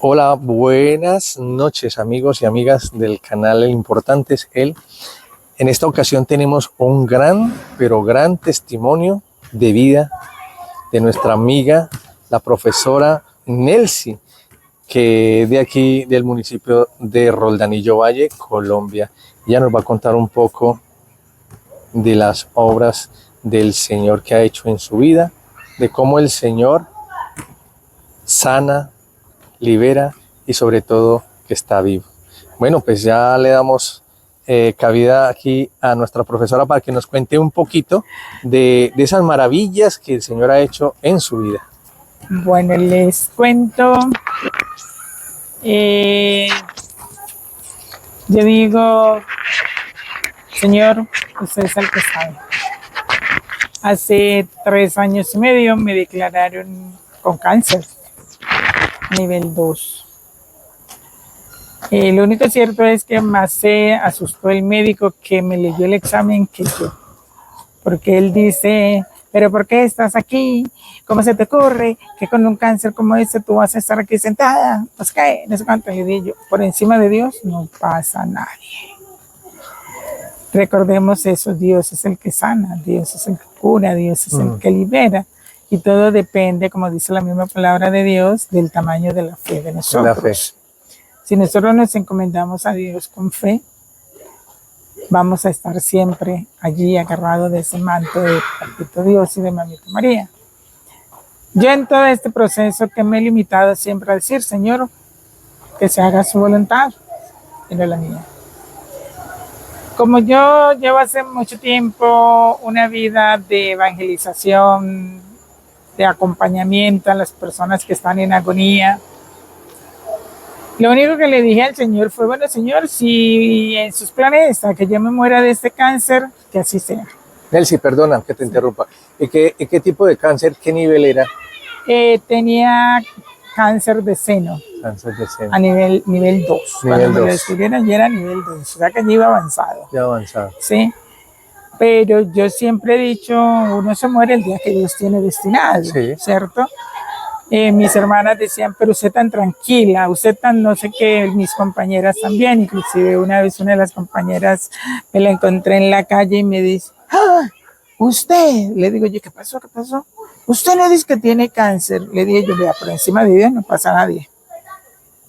Hola, buenas noches amigos y amigas del canal El Importante es Él. En esta ocasión tenemos un gran testimonio de vida de nuestra amiga, la profesora Nelcy, que es de aquí, del municipio de Roldanillo Valle, Colombia. Ella nos va a contar un poco de las obras del Señor que ha hecho en su vida, de cómo el Señor sana, libera y sobre todo que está vivo. Bueno, pues ya le damos cabida aquí a nuestra profesora para que nos cuente un poquito de esas maravillas que el Señor ha hecho en su vida. Bueno, les cuento, yo digo, Señor, usted es el que sabe. Hace 3 años y medio me declararon con cáncer, nivel 2. Lo único cierto es que más se asustó el médico que me leyó el examen que yo, porque él dice, pero ¿por qué estás aquí? ¿Cómo se te ocurre que con un cáncer como este tú vas a estar aquí sentada? Pues qué, no sé cuánto le dije yo, por encima de Dios no pasa nadie. Recordemos eso, Dios es el que sana, Dios es el que cura, Dios es el que libera. Y todo depende, como dice la misma palabra de Dios, del tamaño de la fe de nosotros. La fe. Si nosotros nos encomendamos a Dios con fe, vamos a estar siempre allí agarrados de ese manto de Papito Dios y de Mamita María. Yo en todo este proceso que me he limitado siempre a decir, Señor, que se haga su voluntad y no la mía. Como yo llevo hace mucho tiempo una vida de evangelización, de acompañamiento a las personas que están en agonía, lo único que le dije al Señor fue, bueno, Señor, si en sus planes está que yo me muera de este cáncer, que así sea. Nelcy, perdona que te interrumpa. ¿En qué tipo de cáncer, qué nivel era? Tenía cáncer de seno. Cáncer de seno. A nivel 2. Cuando me lo descubrieron ya era nivel 2, o sea que ya iba avanzado. Ya avanzado. Sí. Pero yo siempre he dicho, uno se muere el día que Dios tiene destinado, sí. ¿Cierto? Mis hermanas decían, pero usted tan tranquila, usted tan no sé qué, mis compañeras también, inclusive una vez una de las compañeras me la encontré en la calle y me dice, ¡ah! Usted, le digo yo, ¿qué pasó? ¿Qué pasó? Usted no dice que tiene cáncer, le dije yo, vea, por encima de Dios no pasa nadie.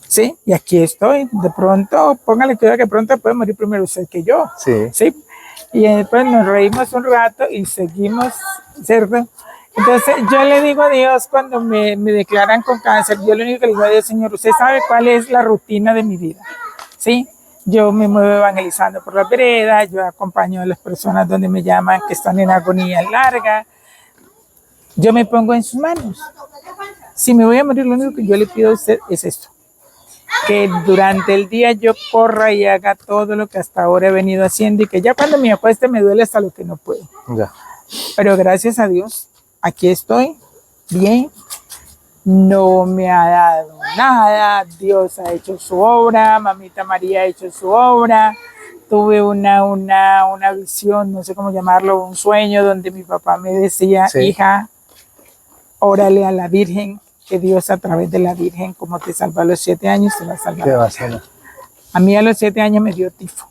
Sí, y aquí estoy, de pronto, póngale cuidado que pronto puede morir primero usted que yo. Sí. Sí. Y después nos reímos un rato y seguimos, ¿cierto? Entonces yo le digo a Dios cuando me declaran con cáncer, yo lo único que le digo a Dios, Señor, usted sabe cuál es la rutina de mi vida, ¿sí? Yo me muevo evangelizando por la vereda, yo acompaño a las personas donde me llaman que están en agonía larga, yo me pongo en sus manos. Si me voy a morir, lo único que yo le pido a usted es esto, que durante el día yo corra y haga todo lo que hasta ahora he venido haciendo y que ya cuando me acueste me duele hasta lo que no puedo. Ya. Pero gracias a Dios, aquí estoy, bien, no me ha dado nada, Dios ha hecho su obra, Mamita María ha hecho su obra, tuve una visión, no sé cómo llamarlo, un sueño donde mi papá me decía, sí. Hija, órale a la Virgen, que Dios a través de la Virgen, como te salvó a los 7 años, te va a salvar. A mí a los 7 años me dio tifo.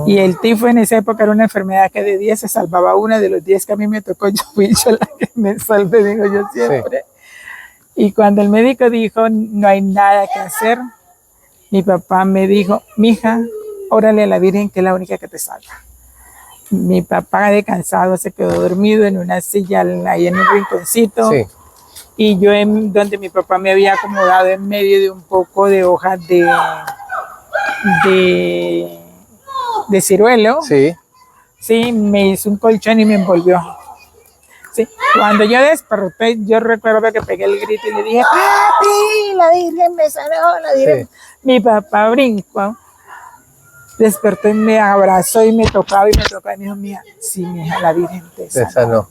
Y el tifo en esa época era una enfermedad que de 10 se salvaba una, de los 10 que a mí me tocó, yo fui yo la que me salvé, digo yo siempre. Sí. Y cuando el médico dijo, no hay nada que hacer, mi papá me dijo, mija, órale a la Virgen que es la única que te salva. Mi papá de cansado se quedó dormido en una silla ahí en un rinconcito. Sí. Y yo donde mi papá me había acomodado en medio de un poco de hojas de ciruelo, sí. Sí, me hizo un colchón y me envolvió. Sí. Cuando yo desperté, yo recuerdo que pegué el grito y le dije, papi, la Virgen me sanó, la Virgen. Sí. Mi papá brincó, despertó y me abrazó y me tocaba y me dijo, mía, sí, mi hija, la Virgen te sanó.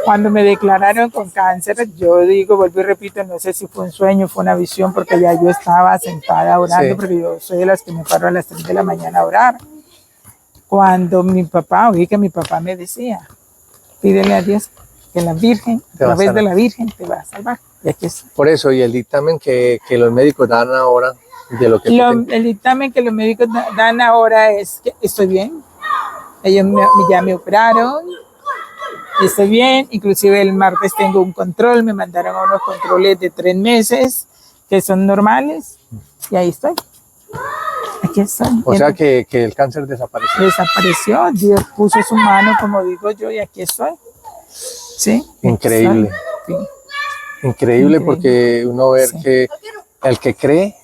Cuando me declararon con cáncer, yo digo, vuelvo y repito, no sé si fue un sueño, fue una visión, porque ya yo estaba sentada orando, sí. Porque yo soy de las que me paro a las 3 de la mañana a orar. Cuando mi papá, oí que mi papá me decía, pídele a Dios que la Virgen, a través de la Virgen, te va a salvar. Y aquí estoy. Por eso, y el dictamen que los médicos dan ahora de lo que tú El dictamen que los médicos dan ahora es que estoy bien. Ellos ya me operaron, estoy bien. Inclusive el martes tengo un control, me mandaron a unos controles de 3 meses que son normales y ahí estoy. Aquí estoy. O sea que el cáncer desapareció. Desapareció, Dios puso su mano, como digo yo, y aquí estoy. Sí. Increíble. Sí. Increíble porque uno ver que al que cree,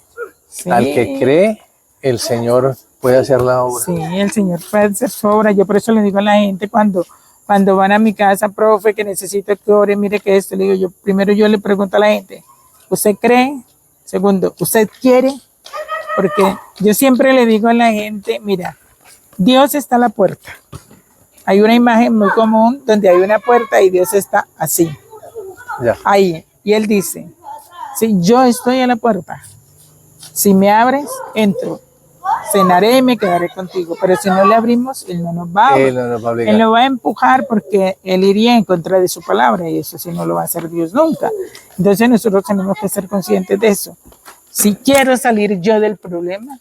el Señor puede hacer la obra. Sí, el Señor puede hacer su obra. Yo por eso le digo a la gente cuando van a mi casa, profe, que necesito que ore, mire que esto, le digo yo, primero yo le pregunto a la gente, ¿usted cree? Segundo, ¿usted quiere? Porque yo siempre le digo a la gente, mira, Dios está a la puerta. Hay una imagen muy común donde hay una puerta y Dios está así. Ya. Ahí. Y Él dice, si yo estoy a la puerta, si me abres, entro. Cenaré y me quedaré contigo. Pero si no le abrimos, Él no nos va a abrir. Él lo va a empujar porque Él iría en contra de su palabra y eso sí no lo va a hacer Dios nunca. Entonces nosotros tenemos que ser conscientes de eso. Si quiero salir yo del problema,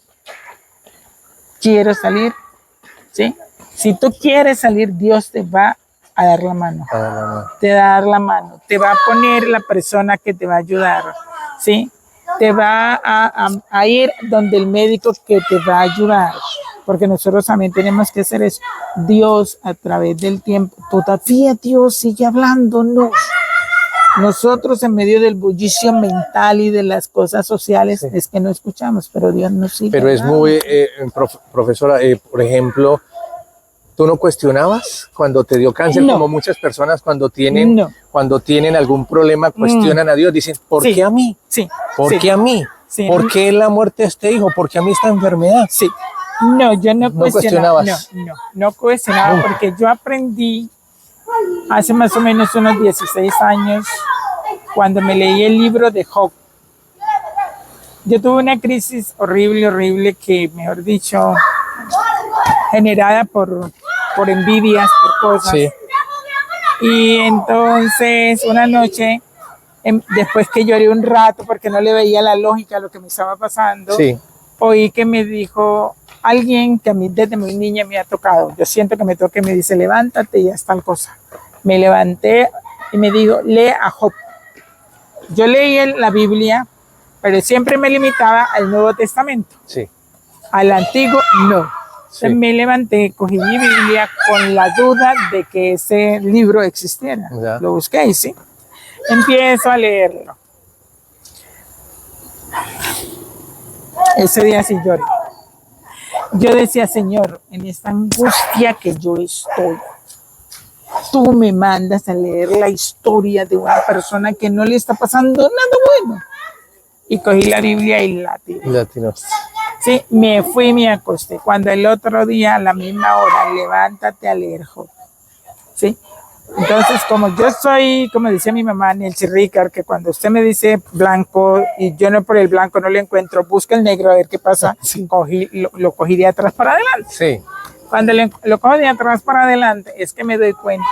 quiero salir, ¿sí? Si tú quieres salir, Dios te va a dar la mano. Te va a dar la mano. Te va a poner la persona que te va a ayudar, ¿sí? Te va a ir donde el médico que te va a ayudar. Porque nosotros también tenemos que hacer eso. Dios, a través del tiempo, todavía Dios sigue hablándonos. Nosotros en medio del bullicio mental y de las cosas sociales es que no escuchamos, pero Dios nos sigue. Pero es muy, profesora, por ejemplo, ¿tú no cuestionabas cuando te dio cáncer? No. Como muchas personas cuando tienen algún problema cuestionan a Dios, dicen, ¿por qué a mí? Sí. ¿Por qué a mí? Sí. ¿Por qué la muerte de este hijo? ¿Por qué a mí esta enfermedad? Sí. No, yo no cuestionaba. No cuestionaba Nunca. porque yo aprendí hace más o menos unos 16 años cuando me leí el libro de Job. Yo tuve una crisis horrible que, mejor dicho, generada por envidias, por cosas. Sí. Y entonces una noche, después que lloré un rato porque no le veía la lógica a lo que me estaba pasando, oí que me dijo alguien que a mí desde muy niña me ha tocado. Yo siento que me toca y me dice, levántate y haz tal cosa. Me levanté y me dijo, lee a Job. Yo leí la Biblia, pero siempre me limitaba al Nuevo Testamento. Sí. Al Antiguo, no. Sí. Me levanté, cogí mi Biblia con la duda de que ese libro existiera. Ya. Lo busqué y sí. Empiezo a leerlo. Ese día sí lloré. Yo decía, Señor, en esta angustia que yo estoy, tú me mandas a leer la historia de una persona que no le está pasando nada bueno. Y cogí la Biblia y la tiré. Sí, me fui y me acosté. Cuando el otro día, a la misma hora, levántate a leer Job. ¿Sí? Entonces, como yo soy, como decía mi mamá, Nelcy Ricard, que cuando usted me dice blanco y yo no por el blanco no lo encuentro, busca el negro a ver qué pasa. Sí. Lo cogí de atrás para adelante. Sí. Cuando lo cojo de atrás para adelante es que me doy cuenta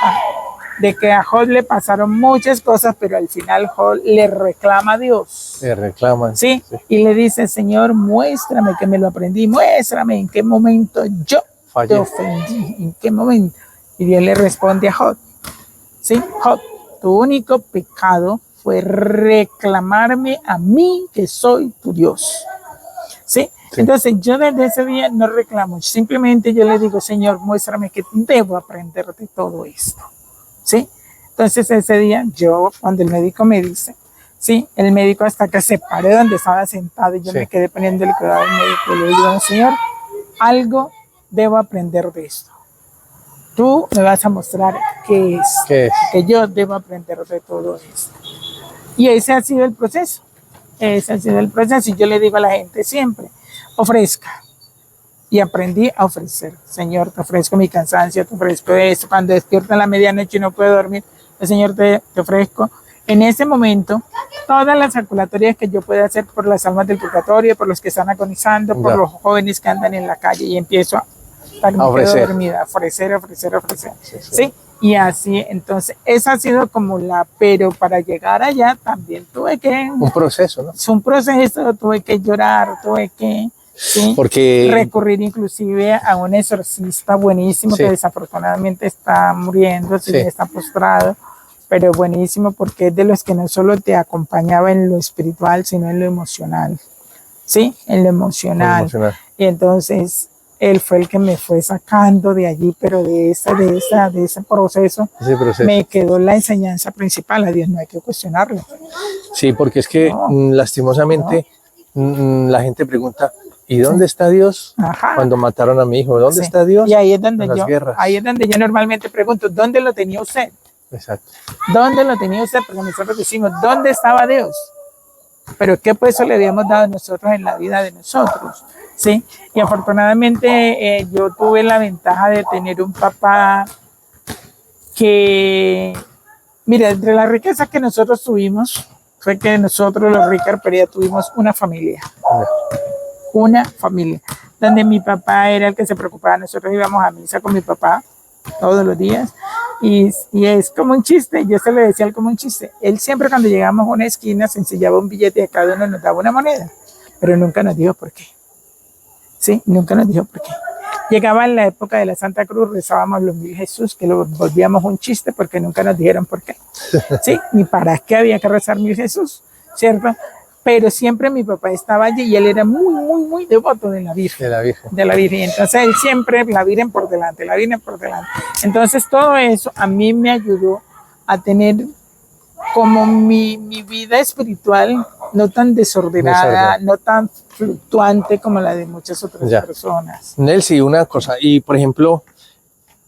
de que a Job le pasaron muchas cosas, pero al final Job le reclama a Dios. Le reclaman. ¿Sí? Y le dice, Señor, muéstrame que me lo aprendí, muéstrame en qué momento yo te ofendí, en qué momento. Y Dios le responde a Job, ¿sí? Job, tu único pecado fue reclamarme a mí que soy tu Dios. ¿Sí? Sí. Entonces yo desde ese día no reclamo, simplemente yo le digo, Señor, muéstrame que debo aprender de todo esto. ¿Sí? Entonces ese día yo, cuando el médico me dice, sí, el médico hasta que se paré donde estaba sentado y yo me quedé poniendo el cuidado al médico y le digo, Señor, algo debo aprender de esto. Tú me vas a mostrar qué es, que yo debo aprender de todo esto. Y ese ha sido el proceso. Ese ha sido el proceso. Y yo le digo a la gente siempre, ofrezca. Y aprendí a ofrecer. Señor, te ofrezco mi cansancio, te ofrezco esto. Cuando despierto a la medianoche y no puedo dormir, Señor, te ofrezco. En ese momento, todas las calculatorias que yo pueda hacer por las almas del purgatorio, por los que están agonizando, por los jóvenes que andan en la calle, y empiezo a ofrecer. Dormida, ofrecer. Sí. Y así, entonces, esa ha sido como pero para llegar allá también tuve que, Un proceso, ¿no? es un proceso, tuve que llorar, tuve que, ¿sí? Porque recurrir inclusive a un exorcista buenísimo, sí, que desafortunadamente está muriendo, sí, sí, está postrado, pero buenísimo porque es de los que no solo te acompañaba en lo espiritual, sino en lo emocional, ¿sí? En lo emocional. emocional. Y entonces él fue el que me fue sacando de allí, pero de ese proceso Ese proceso. me quedó la enseñanza principal. A Dios no hay que cuestionarlo. Sí, porque es que No, lastimosamente la gente pregunta, ¿y dónde está Dios? Ajá. Cuando mataron a mi hijo, ¿dónde Sí. está Dios? Y ahí es donde En las guerras. ahí es donde yo normalmente pregunto, ¿dónde lo tenía usted? Exacto. ¿Dónde lo tenía usted? Porque nosotros decimos, ¿dónde estaba Dios? Pero ¿qué peso le habíamos dado nosotros en la vida de nosotros? ¿Sí? Y afortunadamente yo tuve la ventaja de tener un papá que, mira, entre las riquezas que nosotros tuvimos, fue que nosotros los Ricard Perea tuvimos una familia. Una familia, donde mi papá era el que se preocupaba. Nosotros íbamos a misa con mi papá todos los días y es como un chiste. Yo se le decía como un chiste. Él siempre cuando llegamos a una esquina se ensillaba un billete y a cada uno nos daba una moneda, pero nunca nos dijo por qué. Sí, nunca nos dijo por qué. Llegaba en la época de la Santa Cruz, rezábamos los Mil Jesús, que lo volvíamos un chiste porque nunca nos dijeron por qué. Sí, ni para qué había que rezar Mil Jesús, ¿cierto? Pero siempre mi papá estaba allí y él era muy devoto de la Virgen. De la Virgen. De la Virgen. Entonces él siempre, la Virgen por delante, la Virgen por delante. Entonces todo eso a mí me ayudó a tener como mi vida espiritual no tan desordenada, no tan fluctuante como la de muchas otras personas. Nelcy, una cosa, y por ejemplo,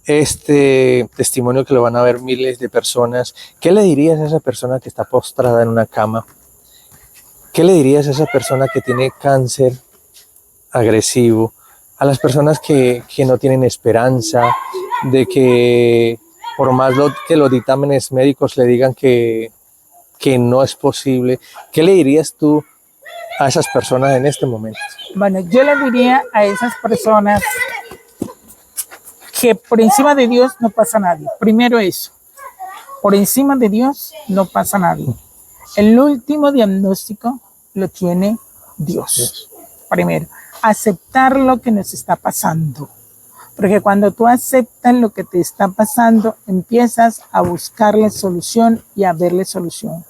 este testimonio que lo van a ver miles de personas, ¿qué le dirías a esa persona que está postrada en una cama? ¿Qué le dirías a esa persona que tiene cáncer agresivo? A las personas que no tienen esperanza, de que por más que los dictámenes médicos le digan que no es posible. ¿Qué le dirías tú a esas personas en este momento? Bueno, yo le diría a esas personas que por encima de Dios no pasa nadie. Primero eso. Por encima de Dios no pasa nadie. El último diagnóstico lo tiene Dios. Primero, aceptar lo que nos está pasando. Porque cuando tú aceptas lo que te está pasando, empiezas a buscarle solución y a verle solución.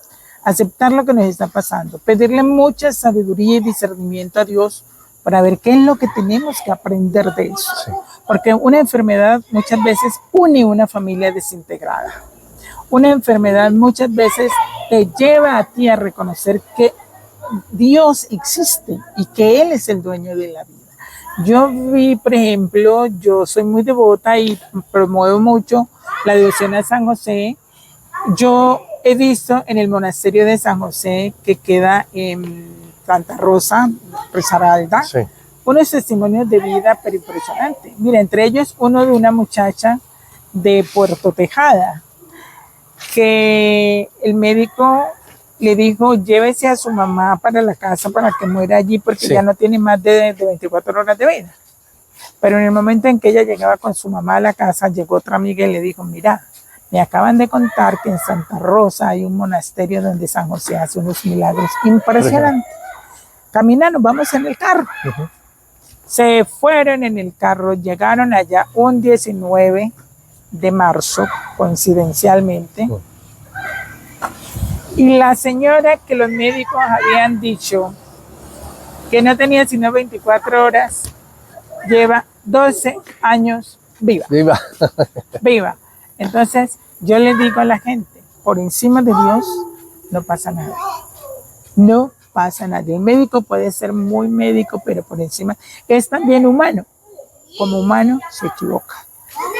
Aceptar lo que nos está pasando. Pedirle mucha sabiduría y discernimiento a Dios para ver qué es lo que tenemos que aprender de eso. Sí. Porque una enfermedad muchas veces une una familia desintegrada. Una enfermedad muchas veces te lleva a ti a reconocer que Dios existe y que Él es el dueño de la vida. Yo vi, por ejemplo, yo soy muy devota y promuevo mucho la devoción a San José. Yo he visto en el monasterio de San José, que queda en Santa Rosa, Risaralda, sí, unos testimonios de vida pero impresionantes. Mira, entre ellos uno de una muchacha de Puerto Tejada, que el médico le dijo, llévese a su mamá para la casa para que muera allí porque sí, ya no tiene más de 24 horas de vida. Pero en el momento en que ella llegaba con su mamá a la casa, llegó otra amiga y le dijo, mira, me acaban de contar que en Santa Rosa hay un monasterio donde San José hace unos milagros impresionantes. Caminando, vamos en el carro. Se fueron en el carro, llegaron allá un 19 de marzo, coincidencialmente. Y la señora que los médicos habían dicho que no tenía sino 24 horas, lleva 12 años viva. Viva. Viva. Entonces, yo le digo a la gente, por encima de Dios no pasa nada. No pasa nada. El médico puede ser muy médico, pero por encima es también humano. Como humano se equivoca.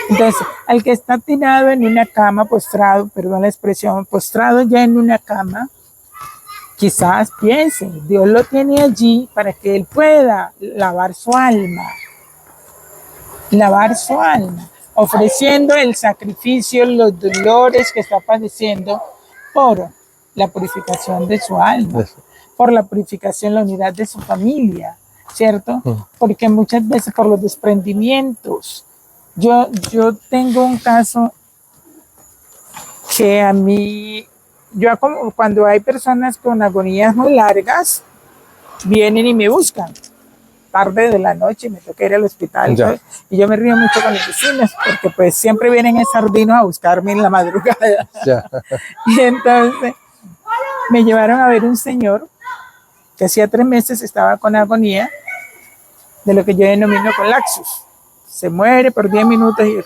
Entonces, al que está tirado en una cama, postrado, perdón la expresión, postrado ya en una cama, quizás piense, Dios lo tiene allí para que él pueda lavar su alma, ofreciendo el sacrificio, los dolores que está padeciendo por la purificación de su alma, por la purificación, la unidad de su familia, ¿cierto? Porque muchas veces por los desprendimientos. Yo tengo un caso que a mí, cuando hay personas con agonías muy largas, vienen y me buscan tarde de la noche y me toca ir al hospital. Ya. Y yo me río mucho con los vecinos porque pues siempre vienen esos sardinos a buscarme en la madrugada. Ya. Y entonces me llevaron a ver un señor que hacía 3 meses estaba con agonía de lo que yo denomino colapsus. Se muere por 10 minutos y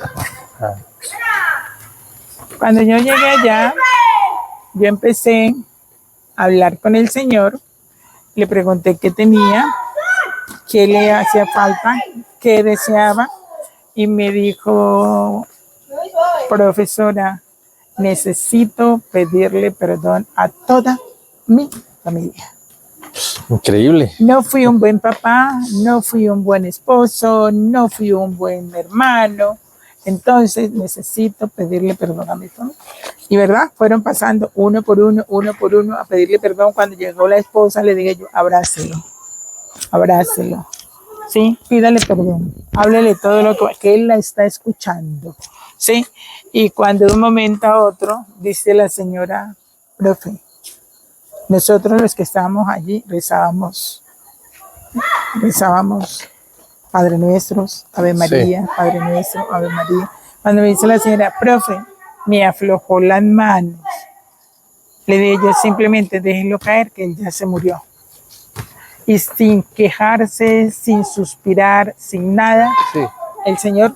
Ah, cuando yo llegué allá, yo empecé a hablar con el señor, le pregunté qué tenía, qué le hacía falta, qué deseaba, y me dijo, profesora, necesito pedirle perdón a toda mi familia. increíble. No fui un buen papá, no fui un buen esposo, no fui un buen hermano, entonces necesito pedirle perdón a mi familia. Y verdad, fueron pasando uno por uno a pedirle perdón. Cuando llegó la esposa, le dije yo, abrácelo, abrácelo. Sí, pídale perdón, háblele todo lo que él la está escuchando. Sí, y cuando de un momento a otro, dice la señora, profe, nosotros los que estábamos allí rezábamos Padre Nuestros, Ave María, sí. Padre Nuestro, Ave María. Cuando me dice la señora, profe, me aflojó las manos. Le dije yo simplemente, déjelo caer, que él ya se murió. Y sin quejarse, sin suspirar, sin nada, sí. El Señor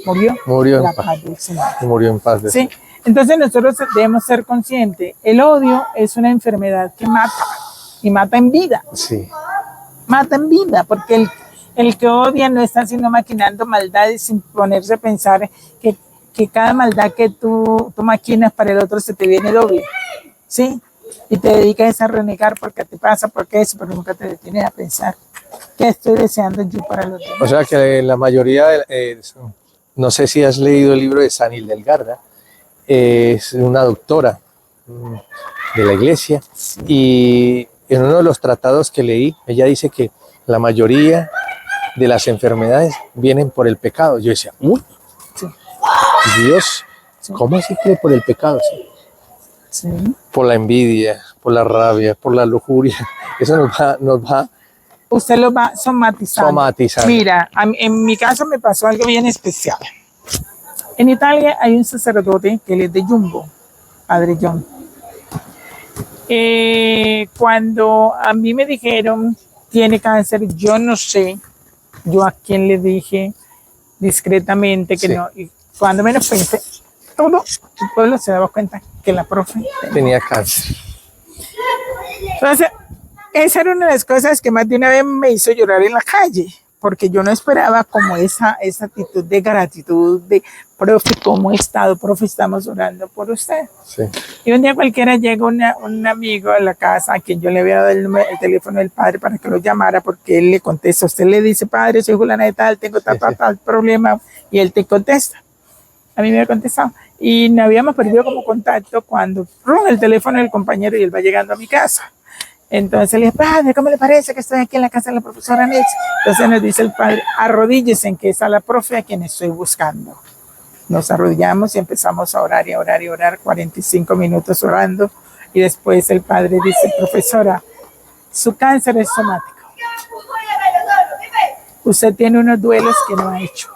murió en la paz del Señor. Murió en paz. Sí. Entonces nosotros debemos ser conscientes. El odio es una enfermedad que mata, y mata en vida. Sí. Mata en vida, porque el que odia no está sino maquinando maldades sin ponerse a pensar que cada maldad que tú maquinas para el otro se te viene doble, ¿sí? Y te dedicas a renegar porque te pasa, porque eso, pero nunca te detienes a pensar qué estoy deseando yo para los demás. O sea que la mayoría, no sé si has leído el libro de San Hildegarda, es una doctora de la iglesia, y en uno de los tratados que leí, ella dice que la mayoría de las enfermedades vienen por el pecado. Yo decía, uy, sí. Dios, sí. ¿Cómo así que por el pecado? Sí. Sí. Por la envidia, por la rabia, por la lujuria. Eso nos va. Usted lo va somatizando. Mira, en mi caso me pasó algo bien especial. En Italia hay un sacerdote que él es de Jumbo, Padre John. Cuando a mí me dijeron tiene cáncer, yo no sé, yo a quién le dije discretamente que sí. No, y cuando menos pensé, todo el pueblo se daba cuenta que la profe tenía cáncer. Entonces, esa era una de las cosas que más de una vez me hizo llorar en la calle, porque yo no esperaba como esa actitud de gratitud de, profe, ¿cómo he estado? Profe, estamos orando por usted. Sí. Y un día cualquiera llega un amigo a la casa a quien yo le había dado el teléfono del padre para que lo llamara, porque él le contesta, usted le dice, padre, soy Juliana de tal, tengo tal problema, y él te contesta. A mí me había contestado. Y nos habíamos perdido como contacto cuando el teléfono del compañero y él va llegando a mi casa. Entonces le dije, padre, ¿cómo le parece que estoy aquí en la casa de la profesora Nelly? Entonces nos dice el padre, arrodíllese en que está la profe a quien estoy buscando. Nos arrodillamos y empezamos a orar y a orar y a orar, 45 minutos orando. Y después el padre dice, profesora, su cáncer es somático. Usted tiene unos duelos que no ha hecho.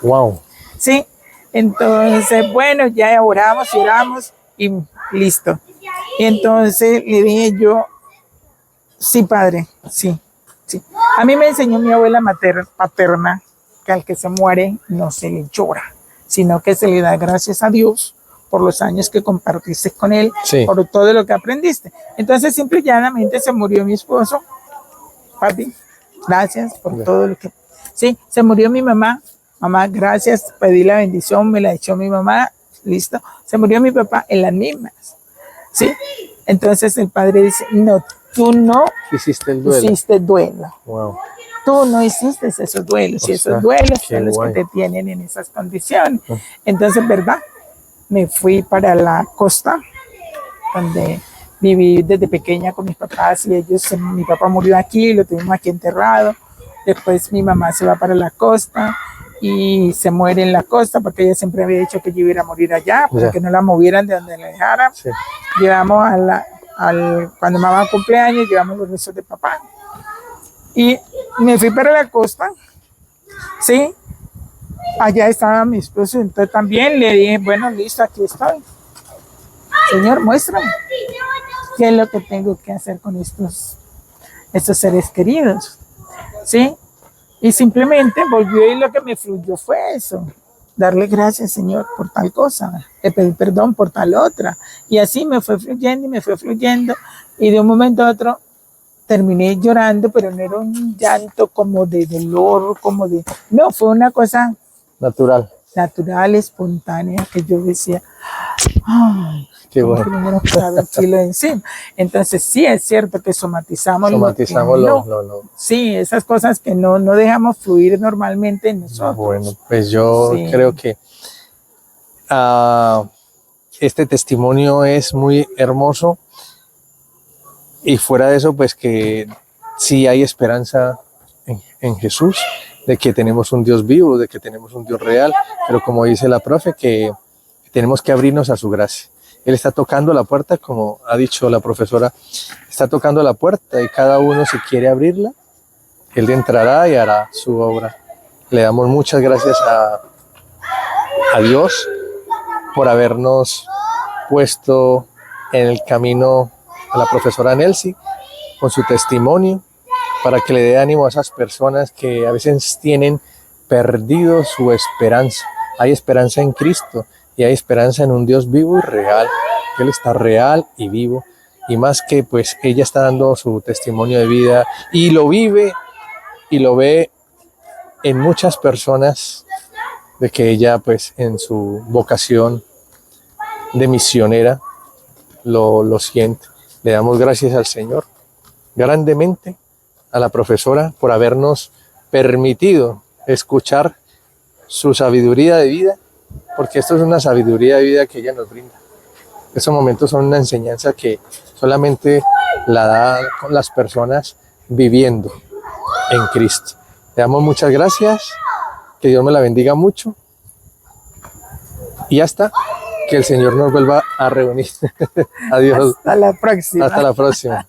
Wow. Sí, entonces, bueno, ya oramos y oramos y listo. Y entonces le dije yo, sí, padre, sí, sí. A mí me enseñó mi abuela paterna que al que se muere no se le llora, sino que se le da gracias a Dios por los años que compartiste con él, sí. Por todo lo que aprendiste. Entonces, simple y llanamente se murió mi esposo, papi, gracias por todo lo que... Sí, se murió mi mamá, gracias, pedí la bendición, me la echó mi mamá, listo. Se murió mi papá en las mismas. ¿Sí? Entonces el padre dice, no, tú no hiciste el duelo. Wow. Tú no hiciste esos duelos, y esos duelos son los que te tienen en esas condiciones. Entonces, ¿verdad? Me fui para la costa, donde viví desde pequeña con mis papás, y mi papá murió aquí, lo tuvimos aquí enterrado. Después mi mamá se va para la costa, y se muere en la costa, porque ella siempre había dicho que yo iba a morir allá, porque Ya. no la movieran de donde la dejaran. Sí. Llevamos cuando mamá cumpleaños, llevamos los restos de papá. Y me fui para la costa, sí, allá estaba mi esposo, entonces también le dije, bueno, listo, aquí estoy. Señor, muéstrame qué es lo que tengo que hacer con estos seres queridos, ¿sí? Y simplemente volvió y lo que me fluyó fue eso, darle gracias, Señor, por tal cosa, le pedí perdón por tal otra. Y así me fue fluyendo y me fue fluyendo, y de un momento a otro terminé llorando, pero no era un llanto como de dolor, como de... No, fue una cosa Natural. natural, espontánea, que yo decía, ay, Qué como bueno. que no me quedaba el kilo encima. Entonces sí es cierto que somatizamos, Somatizamos lo que no. Sí, esas cosas que no dejamos fluir normalmente en nosotros. Bueno, pues yo Sí. creo que este testimonio es muy hermoso, y fuera de eso, pues que sí hay esperanza en Jesús, de que tenemos un Dios vivo, de que tenemos un Dios real, pero como dice la profe, que tenemos que abrirnos a su gracia. Él está tocando la puerta, como ha dicho la profesora, está tocando la puerta, y cada uno, si quiere abrirla, Él entrará y hará su obra. Le damos muchas gracias a Dios por habernos puesto en el camino a la profesora Nelcy con su testimonio, para que le dé ánimo a esas personas que a veces tienen perdido su esperanza. Hay esperanza en Cristo, y hay esperanza en un Dios vivo y real. Él está real y vivo, y más que pues ella está dando su testimonio de vida y lo vive y lo ve en muchas personas, de que ella pues en su vocación de misionera lo siente. Le damos gracias al Señor grandemente, a la profesora, por habernos permitido escuchar su sabiduría de vida, porque esto es una sabiduría de vida que ella nos brinda. Esos momentos son una enseñanza que solamente la da con las personas viviendo en Cristo. Le damos muchas gracias, que Dios me la bendiga mucho, y hasta que el Señor nos vuelva a reunir. Adiós. Hasta la próxima. Hasta la próxima.